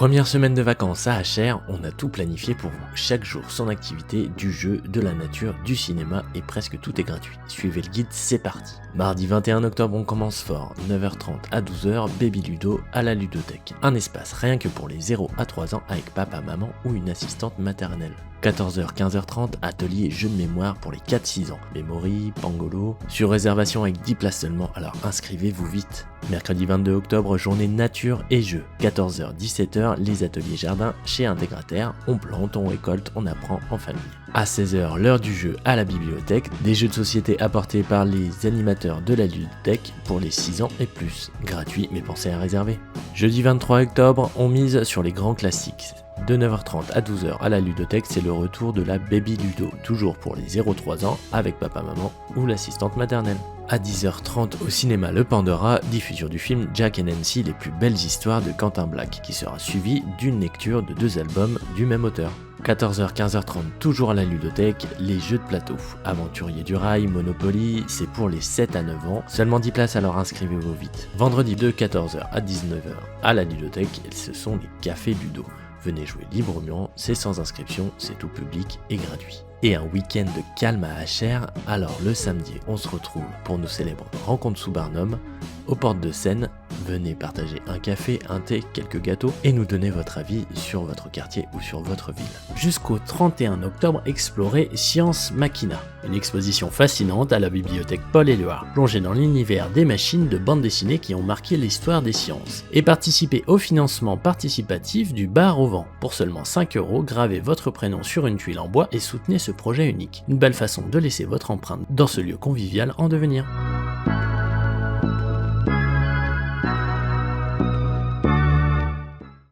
Première semaine de vacances à HR, on a tout planifié pour vous. Chaque jour son activité, du jeu, de la nature, du cinéma et presque tout est gratuit. Suivez le guide, c'est parti. Mardi 21 octobre, on commence fort. 9h30 à 12h, Baby Ludo à la ludothèque. Un espace rien que pour les 0 à 3 ans avec papa, maman ou une assistante maternelle. 14h, 15h30, atelier et jeux de mémoire pour les 4-6 ans. Memory, Pangolo, sur réservation avec 10 places seulement, alors inscrivez-vous vite. Mercredi 22 octobre, journée nature et jeux. 14h, 17h, les ateliers jardin chez Intégrataire. On plante, on récolte, on apprend en famille. À 16h, l'heure du jeu à la bibliothèque. Des jeux de société apportés par les animateurs de la ludothèque pour les 6 ans et plus. Gratuit, mais pensez à réserver. Jeudi 23 octobre, on mise sur les grands classiques. De 9h30 à 12h à la ludothèque, c'est le retour de la Baby Ludo, toujours pour les 0-3 ans avec papa-maman ou l'assistante maternelle. À 10h30 au cinéma Le Pandora, diffusion du film Jack and Nancy, les plus belles histoires de Quentin Black, qui sera suivi d'une lecture de 2 albums du même auteur. 14h, 15h30, toujours à la ludothèque, les jeux de plateau. Aventurier du rail, Monopoly, c'est pour les 7 à 9 ans, seulement 10 places alors inscrivez-vous vite. Vendredi de 14h à 19h à la ludothèque, ce sont les cafés Ludo. Venez jouer librement, c'est sans inscription, c'est tout public et gratuit. Et un week-end de calme à HR, alors le samedi on se retrouve pour nos célèbres rencontres sous Barnum, aux portes de Seine. Venez partager un café, un thé, quelques gâteaux et nous donner votre avis sur votre quartier ou sur votre ville. Jusqu'au 31 octobre, explorez Science Machina, une exposition fascinante à la bibliothèque Paul-Éluard, plongée dans l'univers des machines de bande dessinée qui ont marqué l'histoire des sciences. Et participez au financement participatif du bar au vent. Pour seulement 5 €, gravez votre prénom sur une tuile en bois et soutenez ce projet unique. Une belle façon de laisser votre empreinte dans ce lieu convivial en devenir.